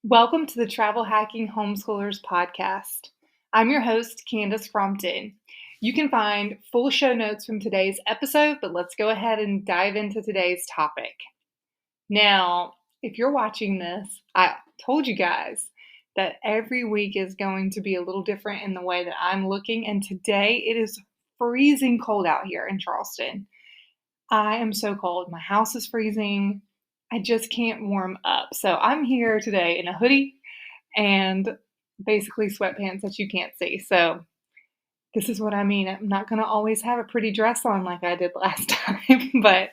Welcome to the Travel Hacking Homeschoolers podcast. I'm your host, Candace Crompton. You can find full show notes from today's episode, but let's go ahead and dive into today's topic. Now, if you're watching this, I told you guys that every week is going to be a little different in the way that I'm looking, and today it is freezing cold out here in Charleston. I am so cold. My house is freezing. I just can't warm up. So I'm here today in a hoodie and basically sweatpants that you can't see. So this is what I mean. I'm not going to always have a pretty dress on like I did last time. But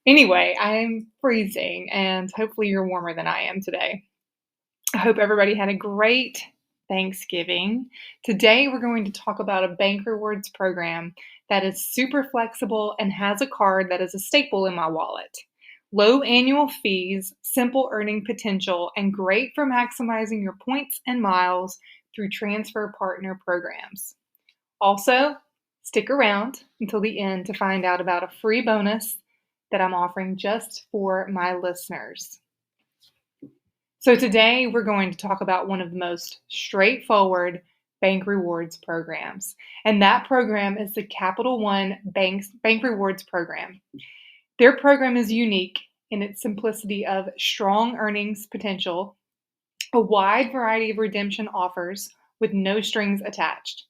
anyway, I'm freezing and hopefully you're warmer than I am today. I hope everybody had a great Thanksgiving. Today we're going to talk about a bank rewards program that is super flexible and has a card that is a staple in my wallet. Low annual fees, simple earning potential, and great for maximizing your points and miles through transfer partner programs. Also, stick around until the end to find out about a free bonus that I'm offering just for my listeners. So today we're going to talk about one of the most straightforward bank rewards programs, and that program is the Capital One Bank Rewards Program. Their program is unique in its simplicity of strong earnings potential, a wide variety of redemption offers with no strings attached.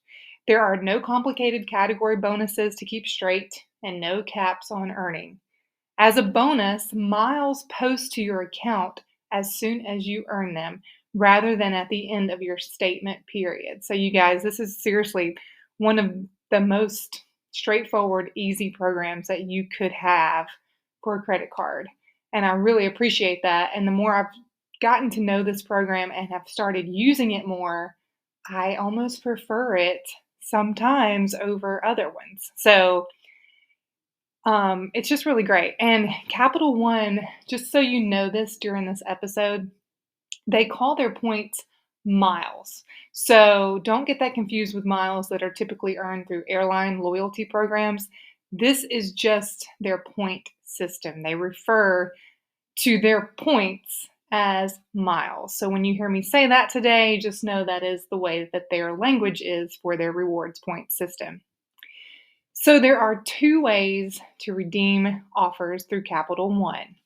There are no complicated category bonuses to keep straight and no caps on earning. As a bonus, miles post to your account as soon as you earn them, rather than at the end of your statement period. So you guys, this is seriously one of the most straightforward, easy programs that you could have for a credit card. And I really appreciate that. And the more I've gotten to know this program and have started using it more, I almost prefer it sometimes over other ones. So it's just really great. And Capital One, just so you know this during this episode, they call their points miles. So don't get that confused with miles that are typically earned through airline loyalty programs. This is just their point system. They refer to their points as miles. So when you hear me say that today, just know that is the way that their language is for their rewards point system. So there are two ways to redeem offers through Capital One.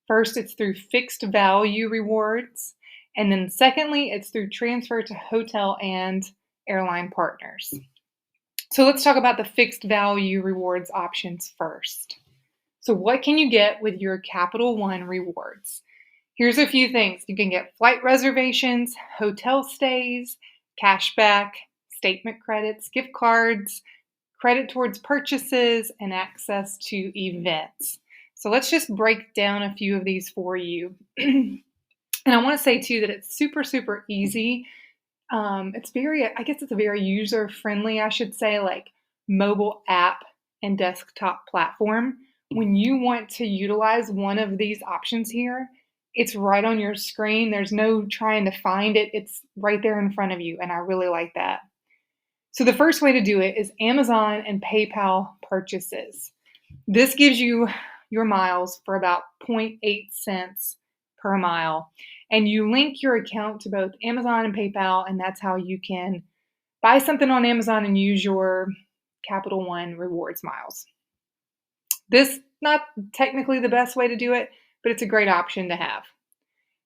First, it's through fixed value rewards. And then secondly, it's through transfer to hotel and airline partners. So let's talk about the fixed value rewards options first. So what can you get with your Capital One rewards? Here's a few things. You can get flight reservations, hotel stays, cashback, statement credits, gift cards, credit towards purchases, and access to events. So let's just break down a few of these for you. And I want to say too that it's super, super easy. It's a very user-friendly, I should say, like mobile app and desktop platform. When you want to utilize one of these options here, it's right on your screen. There's no trying to find it. It's right there in front of you, and I really like that. So the first way to do it is Amazon and PayPal purchases. This gives you your miles for about 0.8 cents per mile. And you link your account to both Amazon and PayPal, and that's how you can buy something on Amazon and use your Capital One rewards miles. This not technically the best way to do it, but it's a great option to have.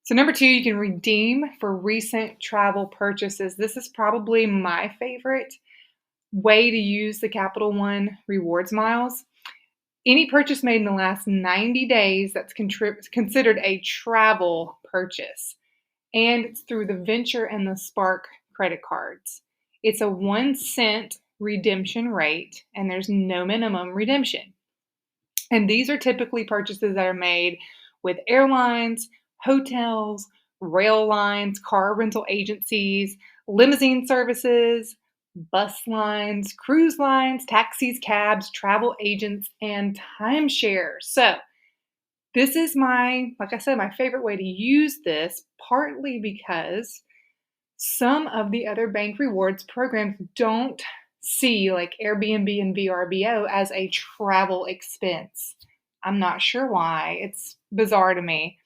So number two, you can redeem for recent travel purchases. This is probably my favorite way to use the Capital One rewards miles. Any purchase made in the last 90 days that's considered a travel purchase. And it's through the Venture and the Spark credit cards. It's a 1 cent redemption rate, and there's no minimum redemption. And these are typically purchases that are made with airlines, hotels, rail lines, car rental agencies, limousine services, bus lines, cruise lines, taxis, cabs, travel agents, and timeshares. So this is my favorite way to use this, partly because some of the other bank rewards programs don't see like Airbnb and VRBO as a travel expense. I'm not sure why. It's bizarre to me.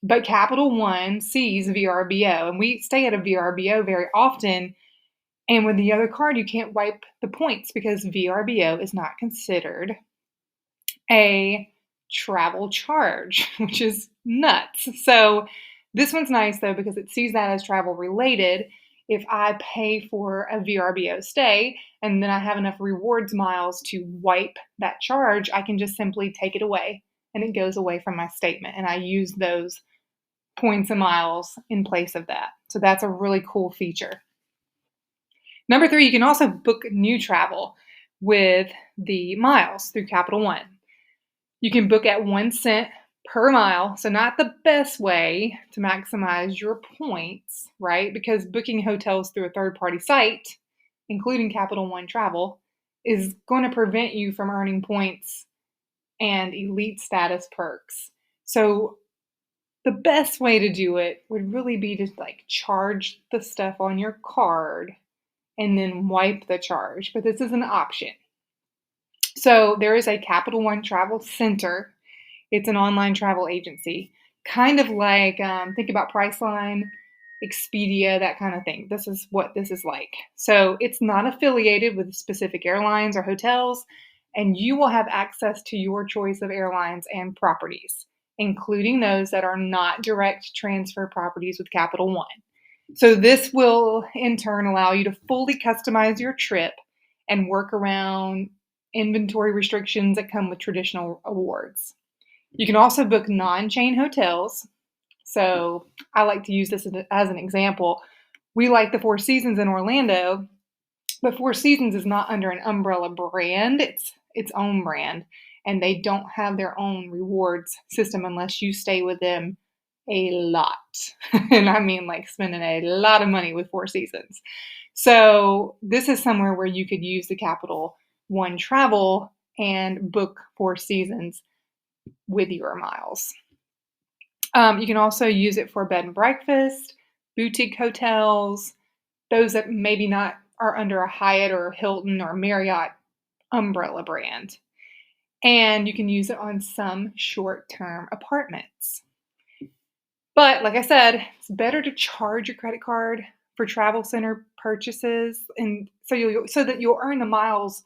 But Capital One sees VRBO, and we stay at a VRBO very often. And with the other card, you can't wipe the points because VRBO is not considered a travel charge, which is nuts. So this one's nice though because it sees that as travel related. If I pay for a VRBO stay and then I have enough rewards miles to wipe that charge, I can just simply take it away and it goes away from my statement. And I use those points and miles in place of that. So that's a really cool feature. Number 3, you can also book new travel with the miles through Capital One. You can book at 1 cent per mile, so not the best way to maximize your points, right? Because booking hotels through a third-party site, including Capital One Travel, is going to prevent you from earning points and elite status perks. So the best way to do it would really be to charge the stuff on your card and then wipe the charge, but this is an option. So there is a Capital One Travel Center. It's an online travel agency, kind of like, think about Priceline, Expedia, that kind of thing. This is what this is like. So it's not affiliated with specific airlines or hotels, and you will have access to your choice of airlines and properties, including those that are not direct transfer properties with Capital One. So this will in turn allow you to fully customize your trip and work around inventory restrictions that come with traditional awards. You can also book non-chain hotels. So I like to use this as an example. We like the Four Seasons in Orlando, but Four Seasons is not under an umbrella brand. It's its own brand, and they don't have their own rewards system unless you stay with them a lot. And I mean spending a lot of money with Four Seasons. So this is somewhere where you could use the Capital One Travel and book Four Seasons with your miles. You can also use it for bed and breakfast, boutique hotels, those that maybe not are under a Hyatt or Hilton or Marriott umbrella brand. And you can use it on some short-term apartments. But like I said, it's better to charge your credit card for travel center purchases, and so that you'll earn the miles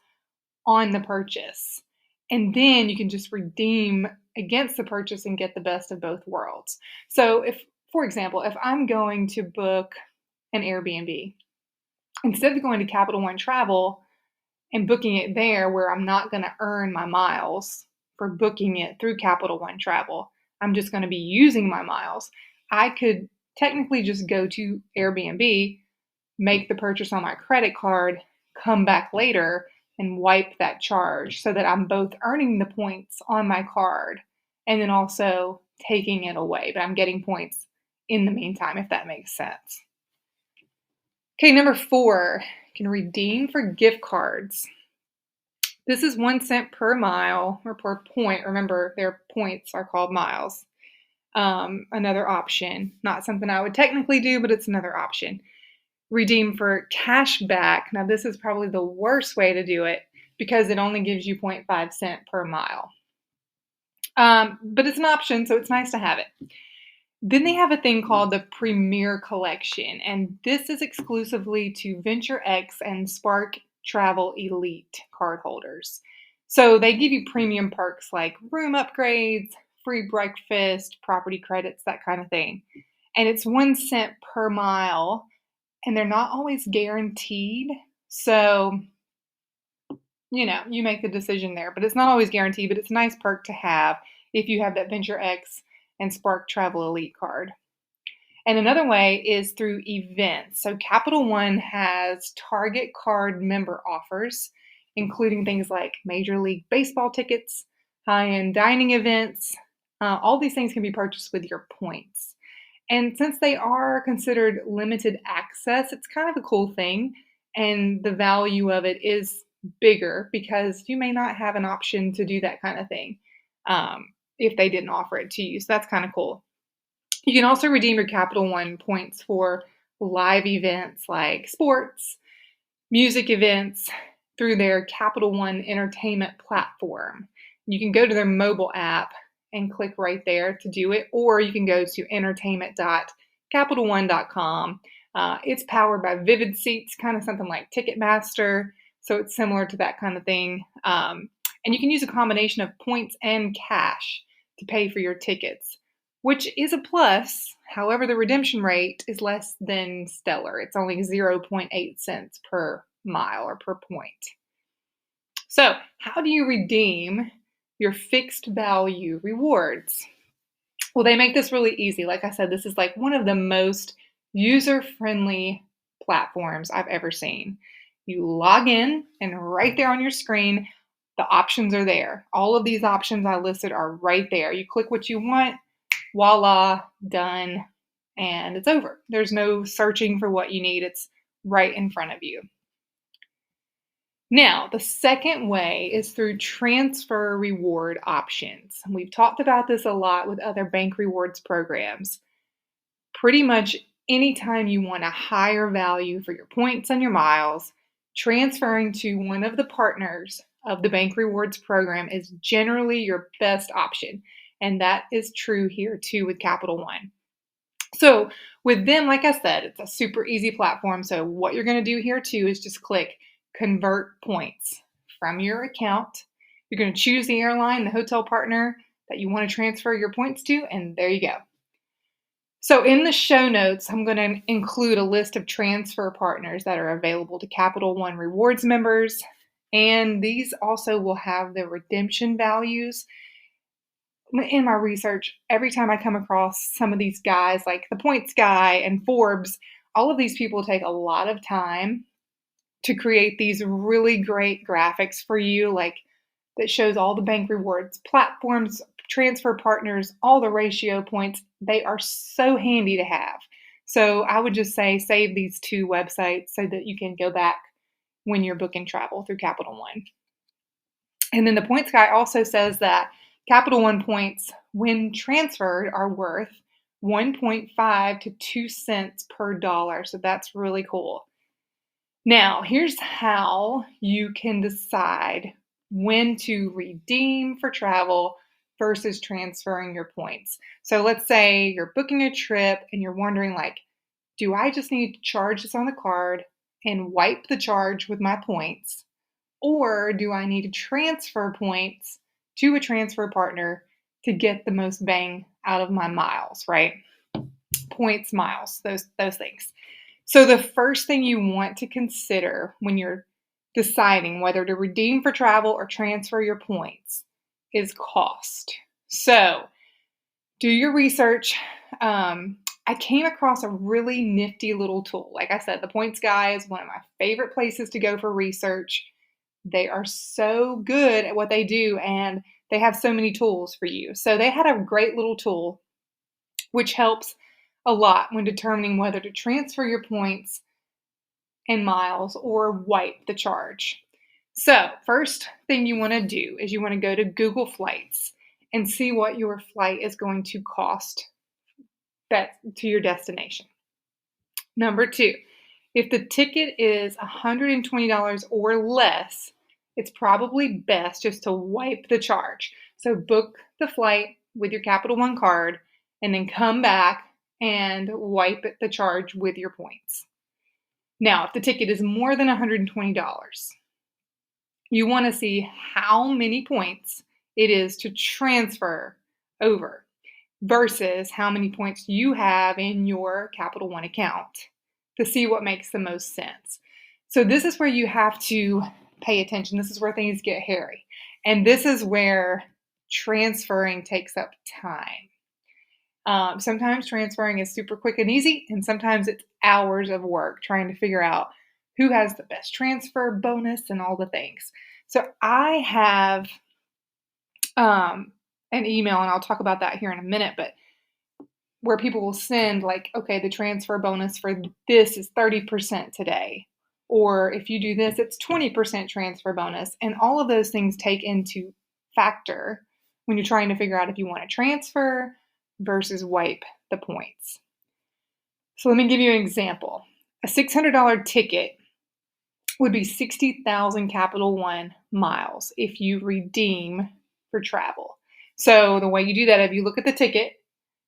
on the purchase. And then you can just redeem against the purchase and get the best of both worlds. So for example, if I'm going to book an Airbnb, instead of going to Capital One Travel and booking it there where I'm not going to earn my miles for booking it through Capital One Travel, I'm just going to be using my miles. I could technically just go to Airbnb, make the purchase on my credit card, come back later and wipe that charge so that I'm both earning the points on my card and then also taking it away. But I'm getting points in the meantime, if that makes sense. Okay, number 4, you can redeem for gift cards. This is 1 cent per mile or per point. Remember, their points are called miles. Another option, not something I would technically do, but it's another option. Redeem for cash back. Now, this is probably the worst way to do it because it only gives you 0.5 cent per mile. But it's an option, so it's nice to have it. Then they have a thing called the Premier Collection, and this is exclusively to Venture X and Spark Travel Elite cardholders. So they give you premium perks like room upgrades, free breakfast, property credits, that kind of thing. And it's 1 cent per mile, and they're not always guaranteed. So, you make the decision there, but it's not always guaranteed, but it's a nice perk to have if you have that Venture X and Spark Travel Elite card. And another way is through events. So Capital One has Target card member offers, including things like Major League Baseball tickets, high-end dining events. All these things can be purchased with your points. And since they are considered limited access, it's kind of a cool thing. And the value of it is bigger because you may not have an option to do that kind of thing if they didn't offer it to you. So that's kind of cool. You can also redeem your Capital One points for live events like sports, music events through their Capital One entertainment platform. You can go to their mobile app and click right there to do it. Or you can go to entertainment.capitalone.com. It's powered by Vivid Seats, kind of something like Ticketmaster. So it's similar to that kind of thing. And you can use a combination of points and cash to pay for your tickets, which is a plus. However, the redemption rate is less than stellar. It's only 0.8 cents per mile or per point. So, how do you redeem your fixed value rewards? Well, they make this really easy. Like I said, this is like one of the most user-friendly platforms I've ever seen. You log in, and right there on your screen, the options are there. All of these options I listed are right there. You click what you want, voila, done, and it's over. There's no searching for what you need. It's right in front of you. Now, the second way is through transfer reward options. We've talked about this a lot with other bank rewards programs. Pretty much anytime you want a higher value for your points and your miles, transferring to one of the partners of the bank rewards program is generally your best option. And that is true here too with Capital One. So with them, like I said, it's a super easy platform. So what you're going to do here too is just click convert points from your account. You're going to choose the airline, the hotel partner that you want to transfer your points to, and there you go. So in the show notes, I'm going to include a list of transfer partners that are available to Capital One Rewards members, and these also will have the redemption values. In my research, every time I come across some of these guys, like the Points Guy and Forbes, all of these people take a lot of time to create these really great graphics for you, like that shows all the bank rewards platforms, transfer partners, all the ratio points. They are so handy to have. So I would just say save these two websites so that you can go back when you're booking travel through Capital One. And then the Points Guy also says that Capital One points, when transferred, are worth 1.5 to 2 cents per dollar. So that's really cool. Now, here's how you can decide when to redeem for travel versus transferring your points. So let's say you're booking a trip and you're wondering, like, do I just need to charge this on the card and wipe the charge with my points? Or do I need to transfer points to a transfer partner to get the most bang out of my miles, right? Points, miles, those things. So the first thing you want to consider when you're deciding whether to redeem for travel or transfer your points is cost. So do your research. I came across a really nifty little tool. Like I said, the Points Guy is one of my favorite places to go for research. They are so good at what they do, and they have so many tools for you. So they had a great little tool which helps a lot when determining whether to transfer your points and miles or wipe the charge. So first thing you want to do is you want to go to Google Flights and see what your flight is going to cost to your destination. Number two, if the ticket is $120 or less, it's probably best just to wipe the charge. So book the flight with your Capital One card and then come back and wipe the charge with your points. Now, if the ticket is more than $120, you want to see how many points it is to transfer over versus how many points you have in your Capital One account to see what makes the most sense. So this is where you have to pay attention. This is where things get hairy. And this is where transferring takes up time. Sometimes transferring is super quick and easy, and sometimes it's hours of work trying to figure out who has the best transfer bonus and all the things. So I have an email, and I'll talk about that here in a minute, but where people will send like, okay, the transfer bonus for this is 30% today. Or if you do this, it's 20% transfer bonus. And all of those things take into factor when you're trying to figure out if you want to transfer versus wipe the points. So let me give you an example. A $600 ticket would be 60,000 Capital One miles if you redeem for travel. So the way you do that, if you look at the ticket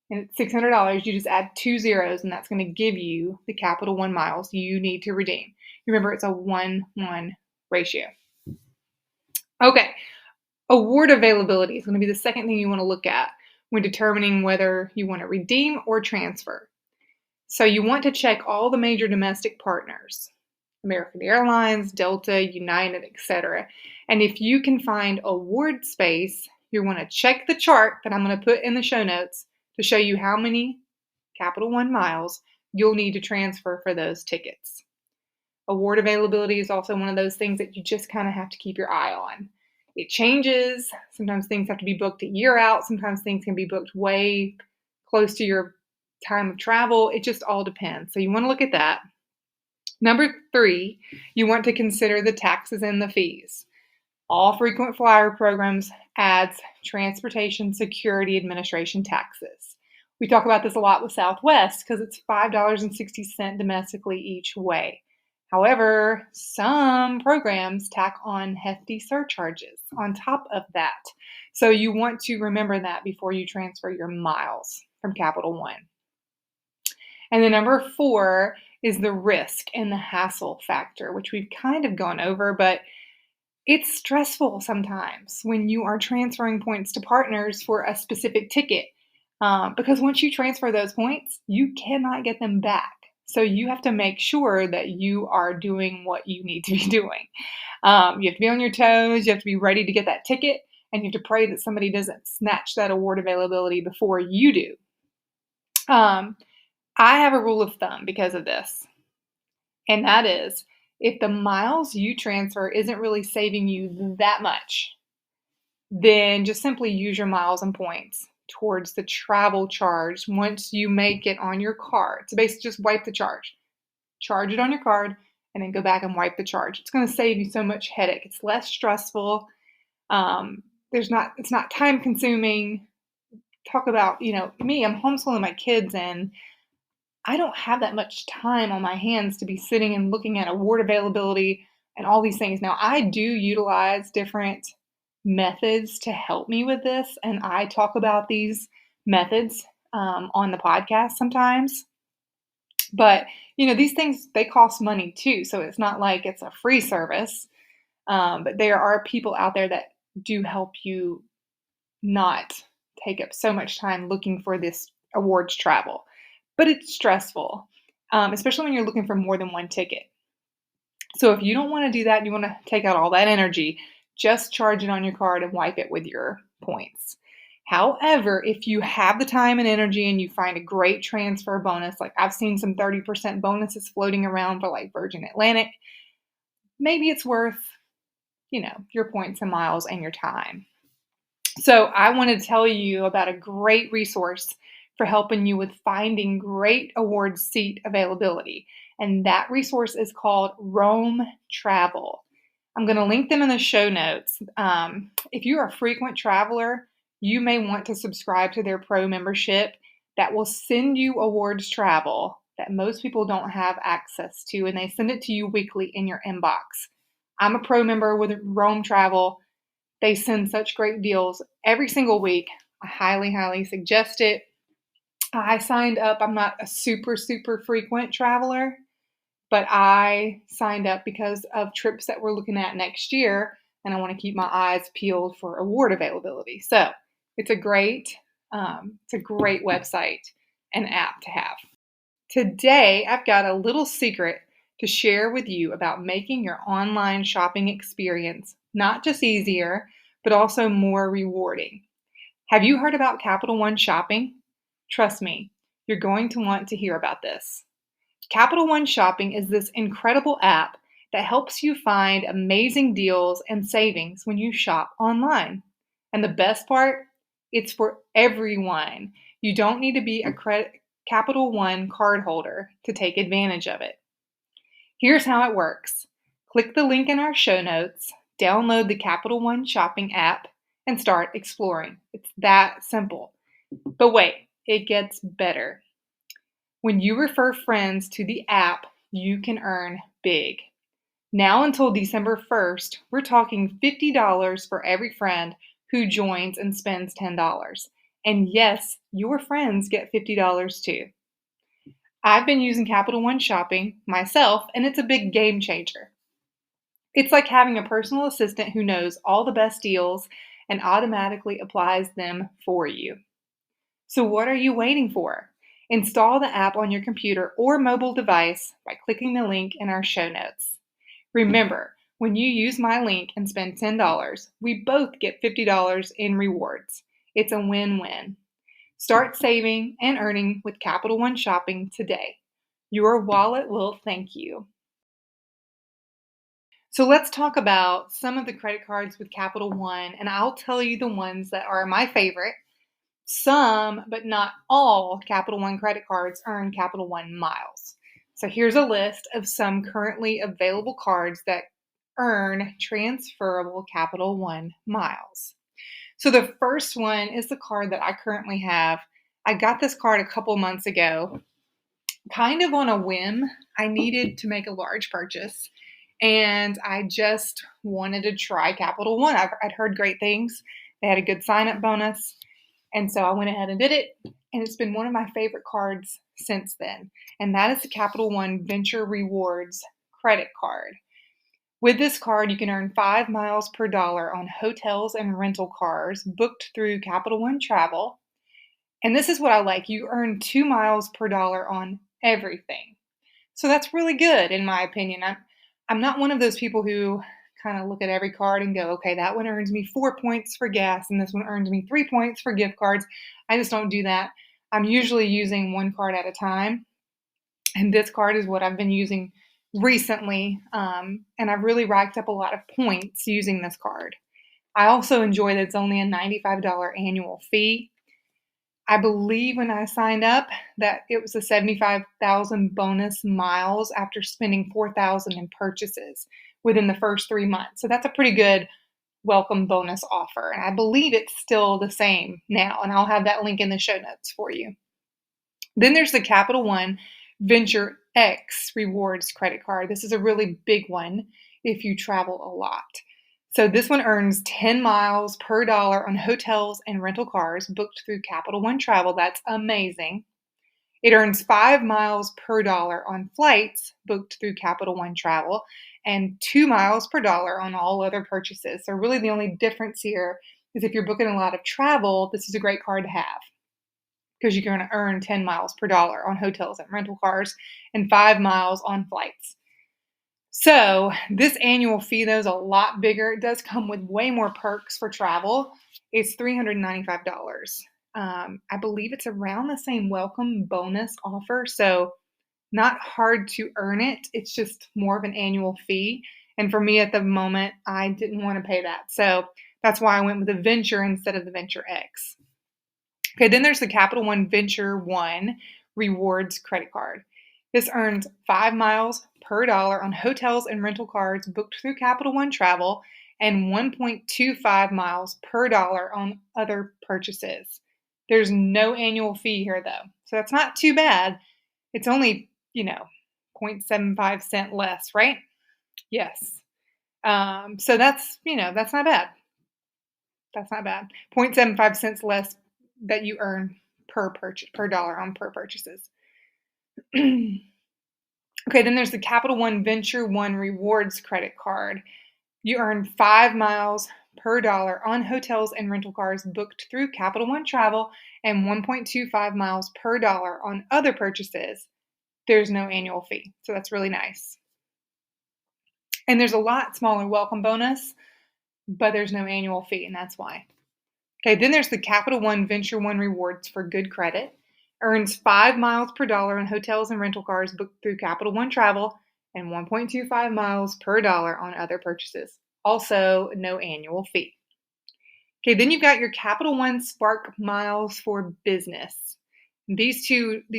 and it's $600, you just add 2 zeros, and that's going to give you the Capital One miles you need to redeem. Remember, it's a 1-1 ratio. Okay, award availability is going to be the second thing you want to look at when determining whether you want to redeem or transfer. So you want to check all the major domestic partners, American Airlines, Delta, United, etc. And if you can find award space, you want to check the chart that I'm going to put in the show notes to show you how many Capital One miles you'll need to transfer for those tickets. Award availability is also one of those things that you just kind of have to keep your eye on. It changes. Sometimes things have to be booked a year out. Sometimes things can be booked way close to your time of travel. It just all depends. So you want to look at that. Number 3, you want to consider the taxes and the fees. All frequent flyer programs adds Transportation Security Administration taxes. We talk about this a lot with Southwest because it's $5.60 domestically each way. However, some programs tack on hefty surcharges on top of that. So you want to remember that before you transfer your miles from Capital One. And then number 4 is the risk and the hassle factor, which we've kind of gone over, but it's stressful sometimes when you are transferring points to partners for a specific ticket because once you transfer those points, you cannot get them back. So you have to make sure that you are doing what you need to be doing. You have to be on your toes. You have to be ready to get that ticket, and you have to pray that somebody doesn't snatch that award availability before you do. I have a rule of thumb because of this, and that is if the miles you transfer isn't really saving you that much, then just simply use your miles and points towards the travel charge once you make it on your card. So basically just wipe the charge it on your card, and then go back and wipe the charge. It's going to save you so much headache. It's less stressful. It's not time consuming. Talk about, me, I'm homeschooling my kids, and I don't have that much time on my hands to be sitting and looking at award availability and all these things. Now, I do utilize different methods to help me with this, and I talk about these methods on the podcast sometimes. But, these things, they cost money too, so it's not like it's a free service. But there are people out there that do help you not take up so much time looking for this awards travel. But it's stressful, especially when you're looking for more than one ticket. So if you don't want to do that, you want to take out all that energy, just charge it on your card and wipe it with your points. However, if you have the time and energy and you find a great transfer bonus, like I've seen some 30% bonuses floating around for like Virgin Atlantic, maybe it's worth, your points and miles and your time. So I want to tell you about a great resource for helping you with finding great award seat availability. And that resource is called Roame Travel. I'm going to link them in the show notes. If you're a frequent traveler, you may want to subscribe to their pro membership that will send you awards travel that most people don't have access to, and they send it to you weekly in your inbox. I'm a pro member with Roame Travel. They send such great deals every single week. I highly, highly suggest it. I signed up. I'm not a super, super frequent traveler, but I signed up because of trips that we're looking at next year, and I want to keep my eyes peeled for award availability. So it's a great website and app to have. Today, I've got a little secret to share with you about making your online shopping experience not just easier, but also more rewarding. Have you heard about Capital One Shopping? Trust me, you're going to want to hear about this. Capital One Shopping is this incredible app that helps you find amazing deals and savings when you shop online. And the best part, it's for everyone. You don't need to be a Capital One card holder to take advantage of it. Here's how it works. Click the link in our show notes, download the Capital One Shopping app, and start exploring. It's that simple. But wait, it gets better. When you refer friends to the app, you can earn big. Now until December 1st, we're talking $50 for every friend who joins and spends $10. And yes, your friends get $50 too. I've been using Capital One Shopping myself, and it's a big game changer. It's like having a personal assistant who knows all the best deals and automatically applies them for you. So, what are you waiting for? Install the app on your computer or mobile device by clicking the link in our show notes. Remember, when you use my link and spend $10, we both get $50 in rewards. It's a win-win. Start saving and earning with Capital One Shopping today. Your wallet will thank you. So let's talk about some of the credit cards with Capital One, and I'll tell you the ones that are my favorite. Some, but not all, Capital One credit cards earn Capital One miles. So here's a list of some currently available cards that earn transferable Capital One miles. So the first one is the card that I currently have. I got this card a couple months ago, kind of on a whim. I needed to make a large purchase, and I just wanted to try Capital One. I'd heard great things. They had a good sign-up bonus. And so I went ahead and did it, and it's been one of my favorite cards since then. And that is the Capital One Venture Rewards credit card. With this card, you can earn 5 miles per dollar on hotels and rental cars booked through Capital One Travel. And this is what I like. You earn 2 miles per dollar on everything. So that's really good, in my opinion. I'm not one of those people who kind of look at every card and go, okay, that one earns me 4 points for gas and this one earns me 3 points for gift cards. I just don't do that. I'm usually using one card at a time. And this card is what I've been using recently. And I've really racked up a lot of points using this card. I also enjoy that it's only a $95 annual fee. I believe when I signed up that it was a 75,000 bonus miles after spending 4,000 in purchases within the first 3 months. So that's a pretty good welcome bonus offer. And I believe it's still the same now. And I'll have that link in the show notes for you. Then there's the Capital One Venture X Rewards credit card. This is a really big one if you travel a lot. So this one earns 10 miles per dollar on hotels and rental cars booked through Capital One Travel. That's amazing. It earns 5 miles per dollar on flights booked through Capital One Travel and 2 miles per dollar on all other purchases. So really the only difference here is if you're booking a lot of travel, this is a great card to have because you're going to earn 10 miles per dollar on hotels and rental cars and 5 miles on flights. So this annual fee, though, is a lot bigger. It does come with way more perks for travel. It's $395. I believe it's around the same welcome bonus offer, so not hard to earn it. It's just more of an annual fee. And for me at the moment, I didn't want to pay that. So that's why I went with the Venture instead of the Venture X. Okay, then there's the Capital One Venture One Rewards credit card. This earns 5 miles per dollar on hotels and rental cars booked through Capital One Travel and 1.25 miles per dollar on other purchases. There's no annual fee here, though. So that's not too bad. It's only, 0.75 cent less, right? Yes. So that's not bad. That's not bad. 0.75 cents less that you earn per dollar on per purchases. Okay, then there's the Capital One Venture One Rewards credit card. You earn 5 miles per dollar on hotels and rental cars booked through Capital One Travel and 1.25 miles per dollar on other purchases. There's no annual fee, so that's really nice. And there's a lot smaller welcome bonus, but there's no annual fee, and that's why. Okay, then there's the Capital One Venture One Rewards for good credit. Earns 5 miles per dollar on hotels and rental cars booked through Capital One Travel and 1.25 miles per dollar on other purchases. Also, no annual fee. Okay, then you've got your Capital One Spark Miles for Business. These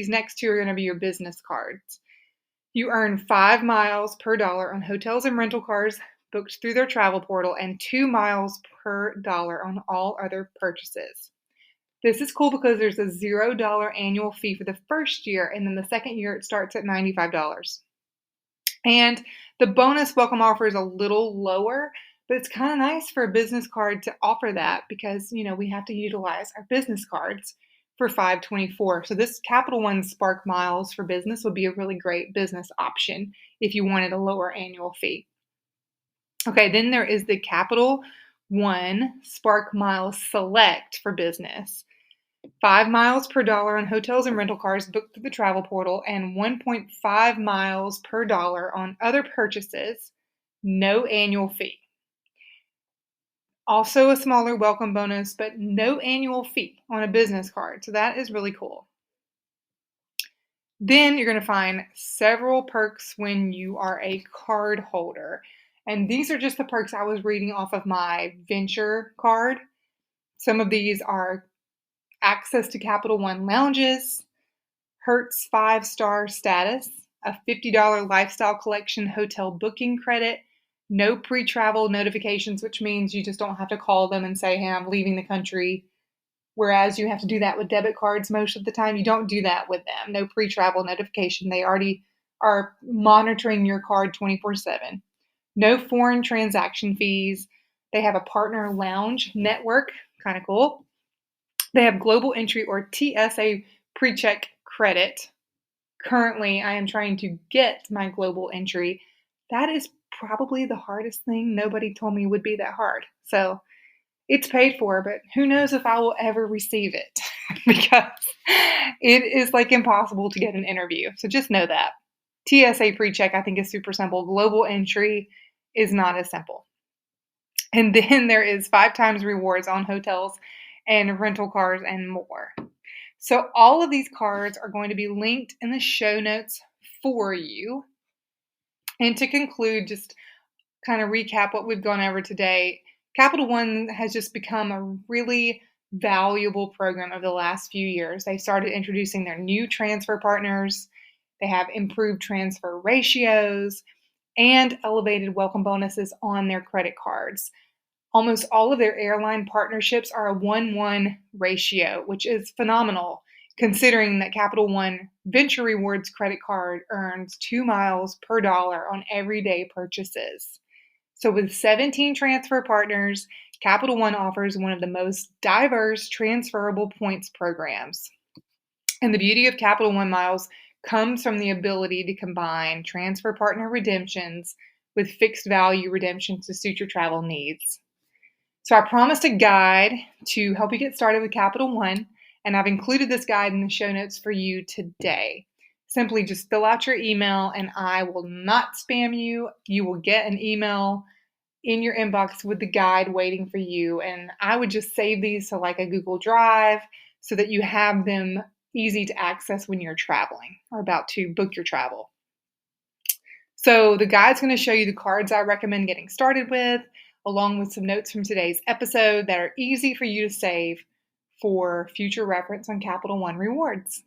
next two are going to be your business cards. You earn 5 miles per dollar on hotels and rental cars booked through their travel portal and 2 miles per dollar on all other purchases. This is cool because there's a $0 annual fee for the first year, and then the second year it starts at $95. And the bonus welcome offer is a little lower, But it's kind of nice for a business card to offer that because, we have to utilize our business cards for 524. So this Capital One Spark Miles for business would be a really great business option if you wanted a lower annual fee. Okay, then there is the Capital One Spark Miles Select for business. 5 miles per dollar on hotels and rental cars booked through the travel portal, and 1.5 miles per dollar on other purchases, no annual fee. Also a smaller welcome bonus, but no annual fee on a business card. So that is really cool. Then you're going to find several perks when you are a card holder. And these are just the perks I was reading off of my Venture card. Some of these are access to Capital One lounges, Hertz 5-star status, a $50 lifestyle collection hotel booking credit, no pre-travel notifications, which means you just don't have to call them and say, hey, I'm leaving the country. Whereas you have to do that with debit cards most of the time. You don't do that with them. No pre-travel notification. They already are monitoring your card 24/7. No foreign transaction fees. They have a partner lounge network. Kind of cool. They have global entry or TSA pre-check credit. Currently, I am trying to get my global entry. That is probably the hardest thing. Nobody told me would be that hard. So it's paid for, but who knows if I will ever receive it because it is like impossible to get an interview. So just know that. TSA pre-check, I think, is super simple. Global entry is not as simple. And then there is 5 times rewards on hotels and rental cars and more. So all of these cards are going to be linked in the show notes for you. And to conclude, just kind of recap what we've gone over today, Capital One has just become a really valuable program over the last few years. They started introducing their new transfer partners. They have improved transfer ratios and elevated welcome bonuses on their credit cards. Almost all of their airline partnerships are a 1-1 ratio, which is phenomenal considering that Capital One Venture Rewards credit card earns 2 miles per dollar on everyday purchases. So with 17 transfer partners, Capital One offers one of the most diverse transferable points programs. And the beauty of Capital One Miles comes from the ability to combine transfer partner redemptions with fixed value redemptions to suit your travel needs. So I promised a guide to help you get started with Capital One, and I've included this guide in the show notes for you today. Simply just fill out your email and I will not spam you. You will get an email in your inbox with the guide waiting for you. And I would just save these to like a Google Drive so that you have them easy to access when you're traveling or about to book your travel. So the guide's going to show you the cards I recommend getting started with, along with some notes from today's episode that are easy for you to save for future reference on Capital One rewards.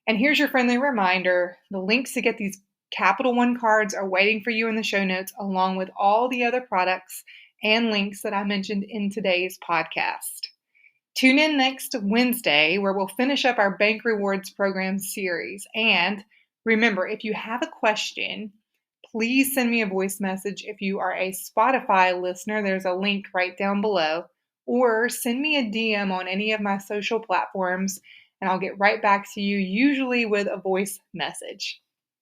And here's your friendly reminder, the links to get these Capital One cards are waiting for you in the show notes, along with all the other products and links that I mentioned in today's podcast. Tune in next Wednesday where we'll finish up our Bank Rewards Program series. And remember, if you have a question, please send me a voice message. If you are a Spotify listener, there's a link right down below, or send me a DM on any of my social platforms and I'll get right back to you, usually with a voice message.